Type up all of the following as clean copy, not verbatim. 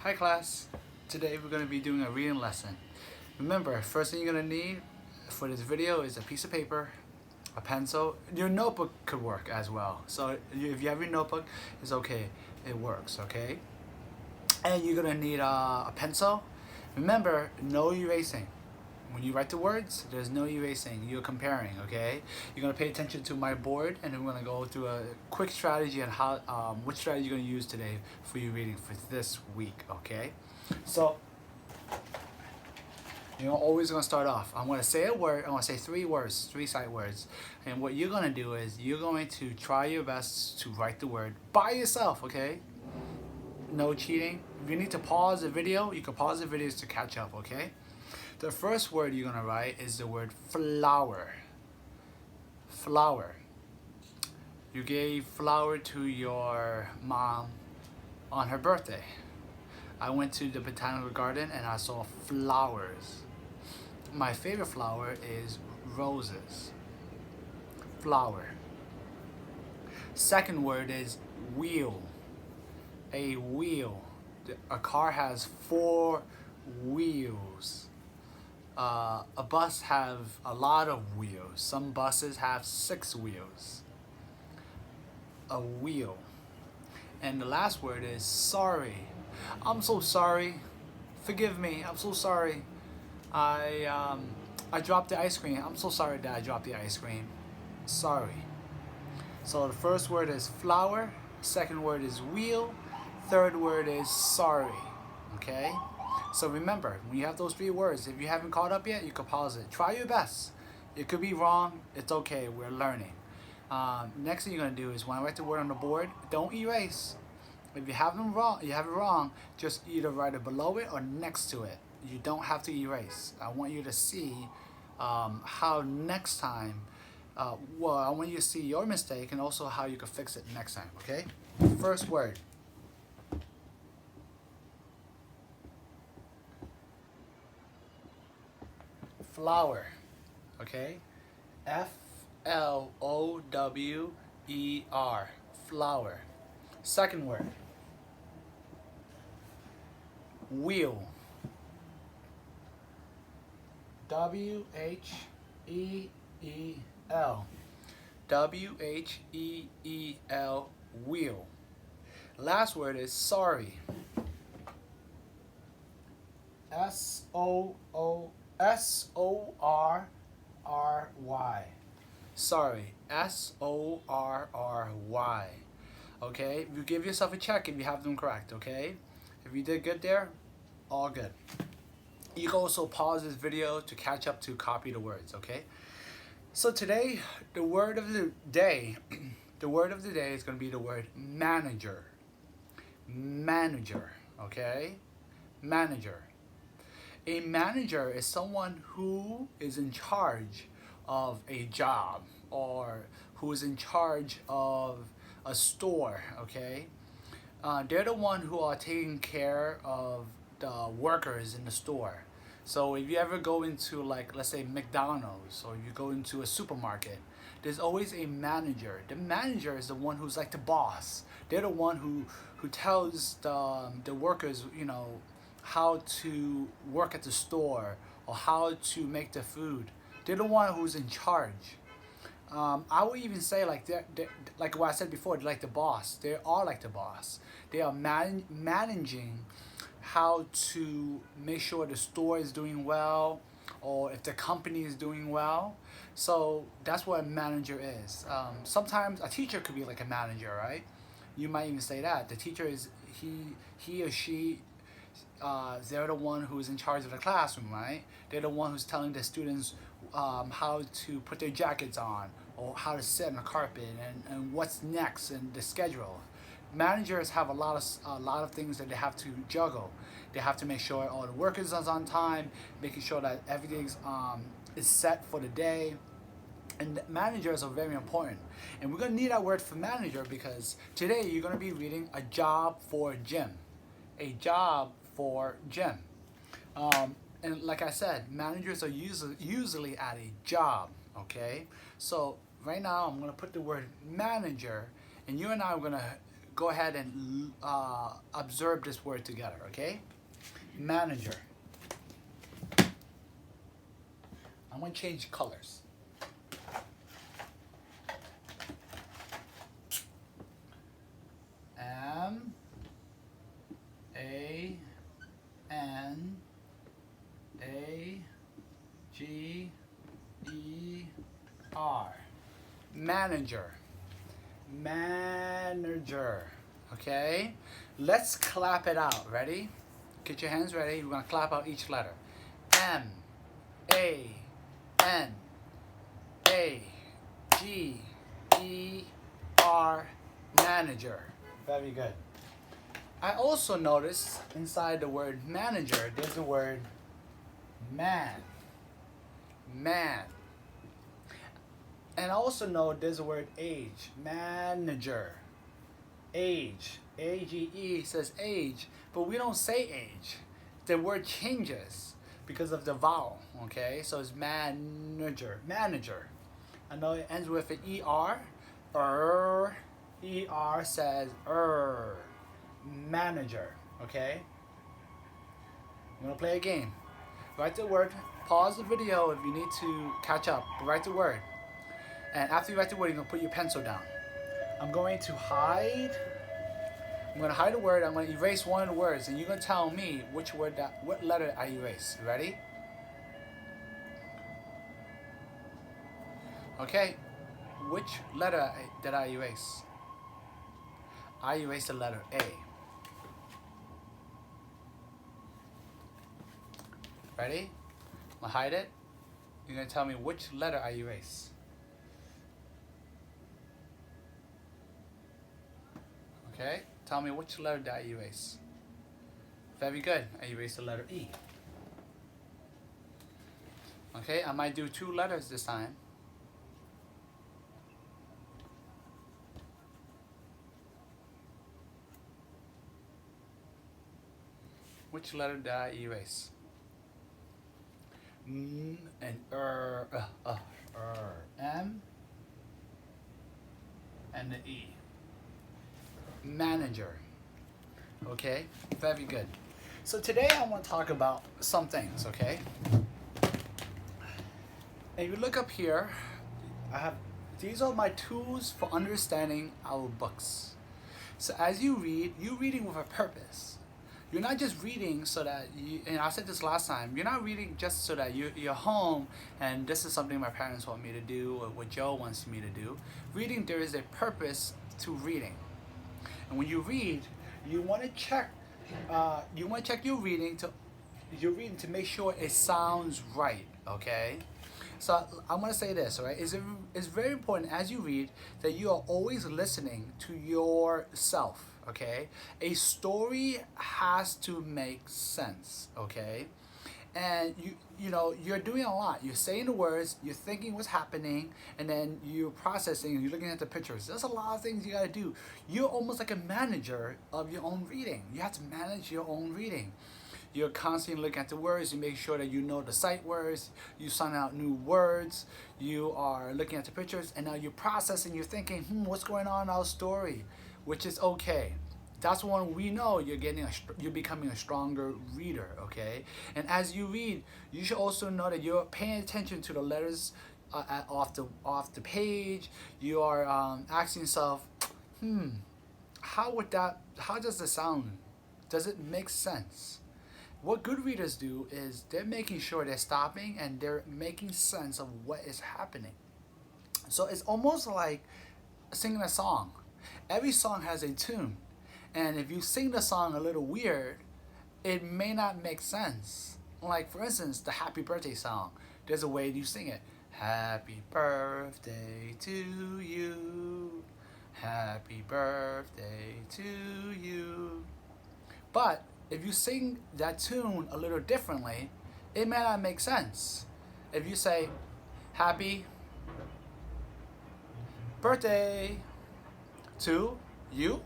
Hi class, today we're going to be doing a reading lesson. Remember, first thing you're going to need for this video is a piece of paper, a pencil. Your notebook could work as well. So if you have your notebook, it's okay, it works, okay? And you're going to need a pencil. Remember, no erasing. When you write the words, there's no erasing, you're comparing, okay? You're gonna pay attention to my board and we're gonna go through a quick strategy on how, which strategy you're gonna use today for your reading for this week, okay? So, you're always gonna start off. I'm gonna say a word, I'm gonna say three words, three sight words. And what you're gonna do is, you're going to try your best to write the word by yourself, okay? No cheating. If you need to pause the video, you can pause the videos to catch up, okay? The first word you're gonna write is the word flower. Flower. You gave flower to your mom on her birthday. I went to the botanical garden and I saw flowers. My favorite flower is roses. Flower. Second word is wheel. A wheel. A car has 4 wheels. A bus have a lot of wheels. Some buses have 6 wheels. A wheel. And the last word is sorry. I'm so sorry. Forgive me. I'm so sorry. I dropped the ice cream. I'm so sorry that I dropped the ice cream. Sorry. So the first word is flower. Second word is wheel. Third word is sorry. Okay? So remember, when you have those 3 words, if you haven't caught up yet, you can pause it. Try your best. It could be wrong. It's okay. We're learning. Next thing you're gonna do is when I write the word on the board, don't erase. If you have it wrong, just either write it below it or next to it. You don't have to erase. I want you to see how next time. I want you to see your mistake and also how you can fix it next time. Okay. First word. Flower, okay? Flower, flower. Second word. Wheel. Wheel. Wheel. Wheel. Last word is sorry. Sorry. Sorry. Sorry. Okay? You give yourself a check if you have them correct, okay? If you did good there, all good. You can also pause this video to catch up to copy the words, okay? So today, the word of the day, the word of the day is going to be the word manager. Manager, okay? Manager. A manager is someone who is in charge of a job or who is in charge of a store, okay? They're the one who are taking care of the workers in the store. So if you ever go into, like, let's say McDonald's, or you go into a supermarket, there's always a manager. The manager is the one who's like the boss. They're the one who tells the workers, you know, how to work at the store or how to make the food. They're the one who's in charge. I would even say like they're like what I said before, they're like the boss. They are like the boss. They are managing how to make sure the store is doing well or if the company is doing well. So that's what a manager is. Sometimes a teacher could be like a manager, right? You might even say that. The teacher is he or she, they're the one who's in charge of the classroom, right? They're the one who's telling the students how to put their jackets on or how to sit on the carpet and what's next and the schedule. Managers have a lot of things that they have to juggle. They have to make sure all the workers are on time, making sure that everything's is set for the day. And managers are very important. And we're going to need that word for manager because today you're going to be reading a job for Jim. A job for Jim. And like I said, managers are usually at a job, okay? So right now I'm going to put the word manager and you and I are going to go ahead and observe this word together, okay? Manager. I'm going to change colors. M A N A G E R. Manager. Manager. Okay? Let's clap it out. Ready? Get your hands ready. We're going to clap out each letter. M A N A G E R. Manager. Very good. I also noticed inside the word manager, there's the word man. Man. And I also know there's the word age. Manager. Age. A-G-E says age, but we don't say age. The word changes because of the vowel, okay? So it's manager. Manager. I know it ends with an E-R. E-R says manager, okay? I'm gonna play a game. Write the word, pause the video if you need to catch up, but write the word. And after you write the word, you're gonna put your pencil down. I'm going to hide the word, I'm gonna erase one of the words, and you're gonna tell me what letter I erase. You ready? Okay, which letter did I erase? I erased the letter A. Ready? I'm gonna hide it. You're gonna tell me which letter I erase. Okay? Tell me which letter did I erase. Very good. I erased the letter E. Okay, I might do 2 letters this time. Which letter did I erase? M and M and the E. Manager. Okay, very good. So today I want to talk about some things, okay? If you look up here, these are my tools for understanding our books. So as you read, you're reading with a purpose. You're not just reading so that you, and I said this last time, you're not reading just so that you're home and this is something my parents want me to do or what Joe wants me to do. Reading, there is a purpose to reading. And when you read, you want to check your reading to make sure it sounds right, okay? So I'm going to say this, all right? It's very important as you read that you are always listening to yourself, okay? A story has to make sense, okay? And you're doing a lot. You're saying the words, you're thinking what's happening, and then you're processing, you're looking at the pictures. There's a lot of things you gotta do. You're almost like a manager of your own reading. You have to manage your own reading. You're constantly looking at the words, you make sure that you know the sight words, you sound out new words, you are looking at the pictures, and now you're processing, you're thinking, what's going on in our story? Which is okay. That's when we know you're becoming a stronger reader, okay? And as you read, you should also know that you're paying attention to the letters off the page. You are asking yourself, how does this sound? Does it make sense? What good readers do is they're making sure they're stopping and they're making sense of what is happening. So it's almost like singing a song. Every song has a tune. And if you sing the song a little weird, it may not make sense. Like, for instance, the Happy Birthday song. There's a way you sing it. Happy birthday to you. Happy birthday to you. But if you sing that tune a little differently, it may not make sense. If you say, happy birthday to you,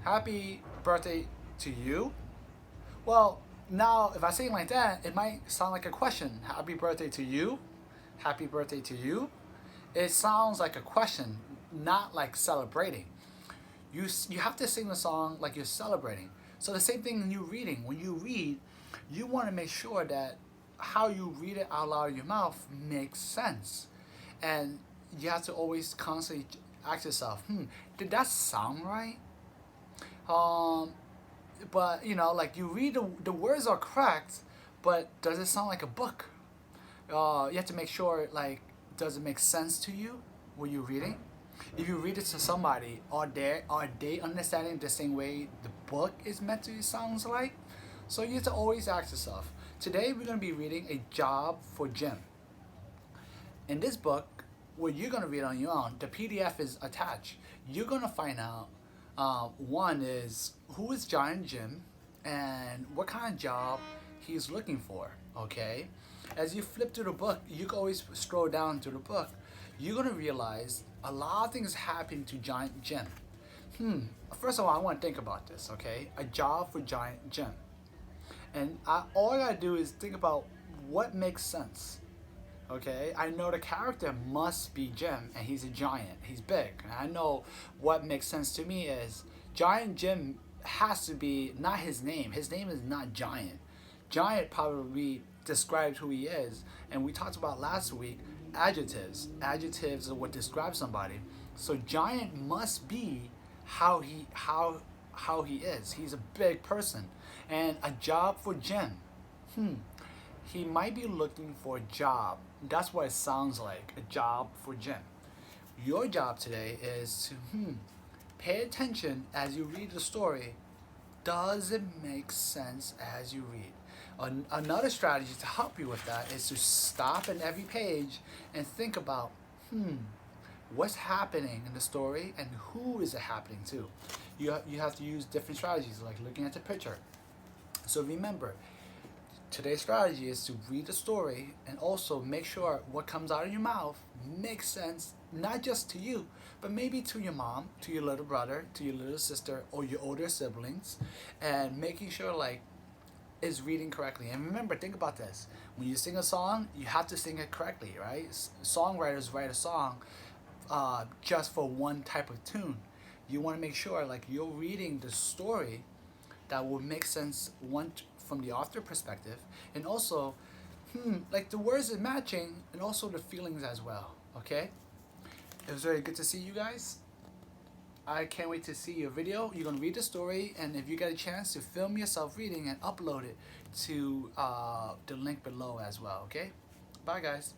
happy birthday to you. Well, now if I say it like that, it might sound like a question. Happy birthday to you. Happy birthday to you. It sounds like a question, not like celebrating. you have to sing the song like you're celebrating. So the same thing when you're reading. When you read, you want to make sure that how you read it out loud in your mouth makes sense, and you have to always constantly ask yourself, did that sound right? Um, but like you read the words are correct, but does it sound like a book? You have to make sure, like, does it make sense to you what you're reading? If you read it to somebody, are they understanding the same way the book is meant to sounds like? So you have to always ask yourself. Today we're gonna be reading A Job for Jim. In this book, what you're gonna read on your own, the PDF is attached. You're gonna find out. One is who is Giant Jim, and what kind of job he's looking for. Okay, as you flip through the book, you can always scroll down through the book. You're gonna realize a lot of things happen to Giant Jim. First of all, I want to think about this. Okay, a job for Giant Jim, and all I gotta do is think about what makes sense. Okay, I know the character must be Jim, and he's a giant. He's big. And I know what makes sense to me is Giant Jim has to be not his name. His name is not Giant. Giant probably describes who he is, and we talked about last week adjectives. Adjectives are what describe somebody. So Giant must be how he is. He's a big person, and a job for Jim. He might be looking for a job. That's what it sounds like, a job for Jim. Your job today is to pay attention as you read the story. Does it make sense as you read? Another strategy to help you with that is to stop in every page and think about, what's happening in the story and who is it happening to? You have to use different strategies like looking at the picture. So remember, today's strategy is to read the story and also make sure what comes out of your mouth makes sense, not just to you, but maybe to your mom, to your little brother, to your little sister, or your older siblings, and making sure like is reading correctly. And remember, think about this. When you sing a song, you have to sing it correctly, right? Songwriters write a song just for one type of tune. You want to make sure like you're reading the story that will make sense from the author perspective, and also like the words are matching, and also the feelings as well. Okay, it was very good to see you guys. I can't wait to see your video. You're gonna read the story, and if you get a chance to film yourself reading and upload it to the link below as well. Okay, bye guys.